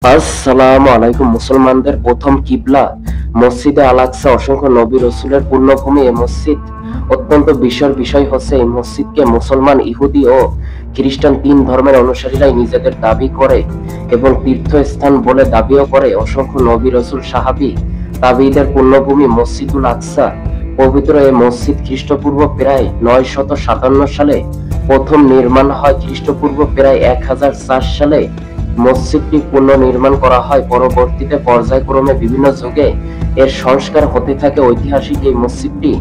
আসসালামু আলাইকুম। মুসলমানদের প্রথম কিবলা মসজিদে আল আকসা, অসংখ্য নবী রসুলের পূর্ণভূমি। এই মসজিদ অত্যন্ত বিস্ময়ের বিষয় হচ্ছে এই মসজিদকে মুসলমান, ইহুদি ও খ্রিস্টান তিন ধর্মের অনুসারীরাই নিজেদের দাবি করে এবং তীর্থস্থান বলে দাবিও করে। অসংখ্য নবী রসুল, সাহাবী, তাবিঈদের পূর্ণভূমি মসজিদুল আকসা। পবিত্র এই মসজিদ খ্রিস্টপূর্ব প্রায় 957 সালে প্রথম নির্মাণ হয়। খ্রিস্টপূর্ব প্রায় 1004 সালে মসজিদটি পুনর্নির্মাণ করা হয়। পরবর্তীতে পর্যায়ক্রমে বিভিন্ন যুগে এর সংস্কার হতে থাকে। ঐতিহাসিক এই মসজিদটি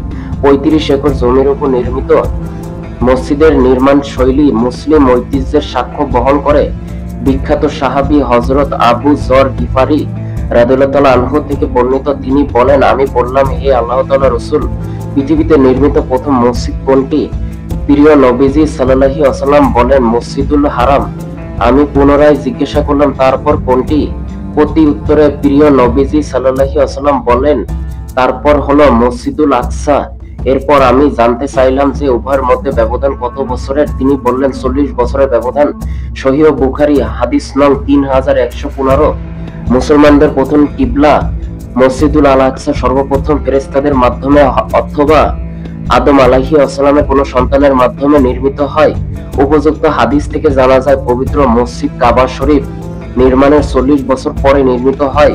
35 একর জমির উপর নির্মিত। মসজিদের নির্মাণ শৈলী মুসলিম ঐতিহ্যের সাক্ষ্য বহন করে। বিখ্যাত সাহাবী হযরত আবু যর গিফারি রাদিয়াল্লাহু আনহু থেকে বর্ণিত, তিনি বলেন, আমি বললাম, হে আল্লাহ তাআলার রাসূল, পৃথিবীতে নির্মিত প্রথম মসজিদ কোনটি? প্রিয় নবীজি সাল্লাল্লাহু আলাইহি ওয়াসাল্লাম বলেন, মসজিদুল হারাম। আমি পুনরায় জিজ্ঞাসা করলাম, তারপর কোনটি? প্রতি উত্তরে প্রিয় নবীজি সাল্লাল্লাহু আলাইহি ওয়াসাল্লাম বলেন, তারপর হলো মসজিদুল আকসা। এরপর আমি জানতে চাইলাম যে উভয়ের মধ্যে ব্যবধান কত বছরের? তিনি বললেন, 40 বছরের ব্যবধান। সহিহ বুখারী হাদিস নং 3115। মুসলমানদের প্রথম কিবলা মসজিদুল আল আকসা সর্বপ্রথম ফেরেশতাদের মাধ্যমে অথবা আদম আলাইহিস সালামের কোন সন্তানের মাধ্যমে নির্মিত হয়। উপযুক্ত হাদিস থেকে জানা যায়, পবিত্র মসজিদ কাবা শরীফ নির্মাণের 40 বছর পরে নির্মিত হয়।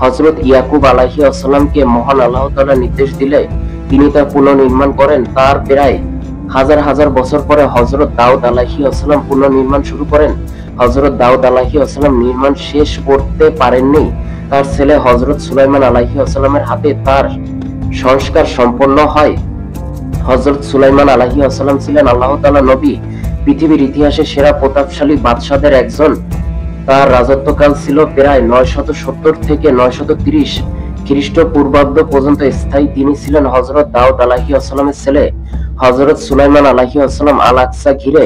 হযরত ইয়াকুব আলাইহিস সালামকে মহান আল্লাহ তাআলা নির্দেশ দিলে তিনি তা পুনর্নির্মাণ করেন। তার প্রায় হাজার হাজার বছর পরে হযরত দাউদ আলাইহিস সালাম পুনর্নির্মাণ শুরু করেন। হযরত দাউদ আলাইহিস সালাম নির্মাণ শেষ করতে পারেননি। তার ছেলে হযরত সুলাইমান আলাইহিস সালামের হাতে তার সংস্কার সম্পন্ন হয়। হযরত সুলাইমান আলাইহিস সালাম ছিলেন আল্লাহ তাআলার নবী, পৃথিবীর ইতিহাসে সেরা প্রতাপশালী বাদশাদের একজন। তার রাজত্বকাল ছিল প্রায় 970 থেকে 930 খ্রিস্টপূর্বাব্দ পর্যন্ত স্থায়ী। তিনি ছিলেন হযরত দাউদ আলাইহিস সালামের ছেলে। হযরত সুলাইমান আলাইহিস সালাম আল আকসা ঘিরে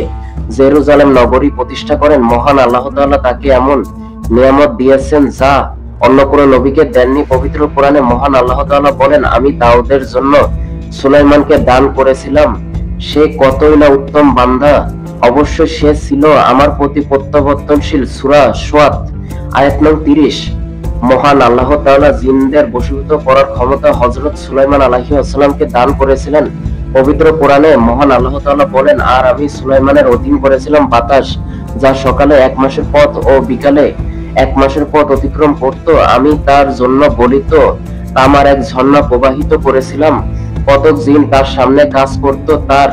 জেরুজালেম নগরী প্রতিষ্ঠা করেন। মহান আল্লাহ তাআলা তাকে এমন নিয়ামত দিয়েছেন যা অন্য কোন নবীকে দেননি। পবিত্র কোরআনে মহান আল্লাহ তাআলা বলেন, আমি দাউদের জন্য সুলাইমানকে দান করেছিলাম। সে কতই না উত্তম বান্দা, অবশ্য সে ছিল আমার প্রতি প্রত্যাবর্তনশীল। সূরা সোয়াত আয়াত নং 30। মহান আল্লাহ তাআলা জিনদের বশীভূত করার ক্ষমতা হযরত সুলাইমান আলাইহিস সালামকে দান করেছিলেন। পবিত্র কোরআনে মহান আল্লাহ তাআলা বলেন, আর আমি সুলাইমানের অধীন করেছিলাম বাতাস, যা সকালে 1 মাসের পথ ও বিকালে 1 মাসের পথ অতিক্রম করত। আমি তার জন্য বলিত তামার এক ঝর্ণা প্রবাহিত করেছিলাম। কতক জিন তার সামনে কাজ করত তার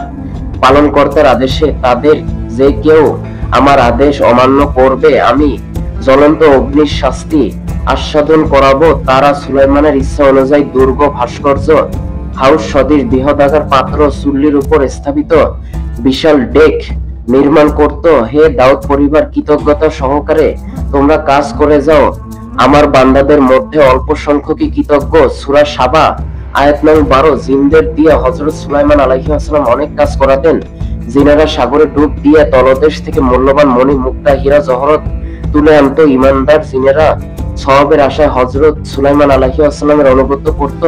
পালনকর্তার আদেশে। তাদের যে কেউ আমার আদেশ অমান্য করবে, আমি জ্বলন্ত অগ্নির শাস্তি আস্বাদন করাবো। তারা সুলাইমানের ইচ্ছা অনুযায়ী দুর্গ, ভাস্কর্য, হাউস সদৃশ বৃহদাকার পাত্র, চুল্লির উপর স্থাপিত বিশাল ডেক নির্মাণ করত। হে দাউদ পরিবার, কৃতজ্ঞতা সহকারে তোমরা কাজ করে যাও। আমার বান্দাদের মধ্যে অল্প সংখ্যকই কৃতজ্ঞ। সূরা সাবা আয়াত নং 12। জিনদের দিয়ে হযরত সুলাইমান আলাইহিস সালাম অনেক কাজ করাতেন। জিনেরা সাগরে ডুব দিয়ে তলদেশ থেকে মূল্যবান মণি, মুক্তা, হীরা, জহরত তুলে আনত। ঈমানদার জিনেরা সওয়াবের আশায় হযরত সুলাইমান আলাইহিস সালামের অনুগত করত।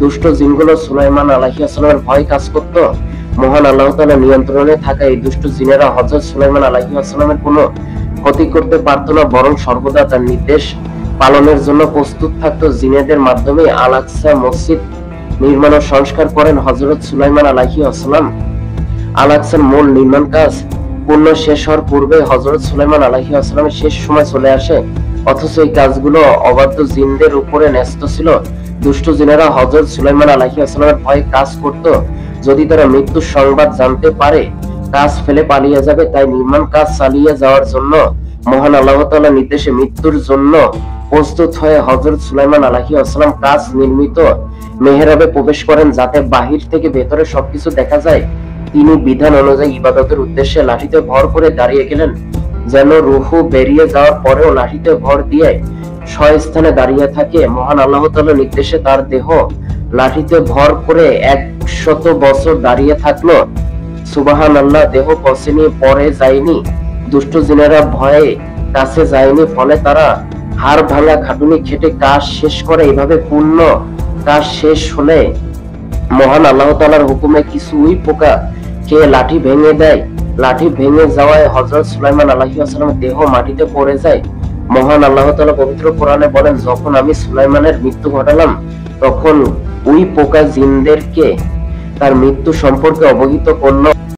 দুষ্ট জিনগুলো সুলাইমান আলাইহিস সালামের ভয় কাজ করত। মহান আল্লাহ তাআলা নিয়ন্ত্রণে থাকা এই দুষ্ট জিনেরা হযরত সুলাইমান আলাইহিস সালামের কোনো ক্ষতি করতে পারত না, বরং সর্বদা তার নির্দেশ পালনের জন্য প্রস্তুত থাকত। জিনেদের মাধ্যমে আল আকসা মসজিদ নির্মাণ ও সংস্কার করেন হযরত সুলাইমান আলাইহিস সালাম। আল আকসার মূল নির্মাণ কাজ পূর্ণ শেষ হওয়ার পূর্বে হযরত সুলাইমান আলাইহিস সালামের শেষ সময় চলে আসে, অথচ এই কাজগুলো অবাধ্য জিনদের উপরে ন্যস্ত ছিল। দুষ্ট জিনেরা হযরত সুলাইমান আলাইহিস সালামের ভয়ে কাজ করত। যদি তারা মৃত্যুর সংবাদ জানতে পারে, কাজ ফেলে পালিয়ে যাবে। তাই নির্মাণ কাজ চালিয়ে যাওয়ার জন্য মহান আল্লাহ তাআলার নির্দেশে মৃত্যুর জন্য প্রস্তুত হয়ে হযরত সুলাইমান আলাইহিস সালাম কাজ নির্মিত মেহরাবে প্রবেশ করেন, যাতে বাহির থেকে ভেতরে সবকিছু দেখা যায়। তিনি বিধান অনুযায়ী ইবাদতের উদ্দেশ্যে লাঠিতে ভর করে দাঁড়িয়ে গেলেন, যেন রূহু বেরিয়ে যাওয়ার পরেও লাঠিতে ভর দিয়ে স্বস্থানে দাঁড়িয়ে থাকে। মহান আল্লাহ তাআলার নির্দেশে তার দেহ লাঠিতে ভর করে 100 বছর দাঁড়িয়ে থাকলো। সুবহানাল্লাহ। দেহ পচেনি, পড়ে যায়নি। দুষ্ট জিনেরা ভয়ে কাছে যায়নি, ফলে তারা হাড় ভাঙা খাটুনি খেটে কাজ শেষ করে। এইভাবে পূর্ণ কাজ শেষ হলে মহান আল্লাহ তাআলার হুকুমে কিছু উই পোকা খেয়ে লাঠি ভেঙে দেয়। লাঠি ভেঙে যাওয়ায় হযরত সুলাইমান আলাইহিস সালামের দেহ মাটিতে পড়ে যায়। মহান আল্লাহ তাআলা পবিত্র কোরআনে বলেন, যখন আমি সুলাইমানের মৃত্যু ঘটালাম তখন ওই পোকা জিনদেরকে তার মৃত্যু সম্পর্কে অবহিত করল।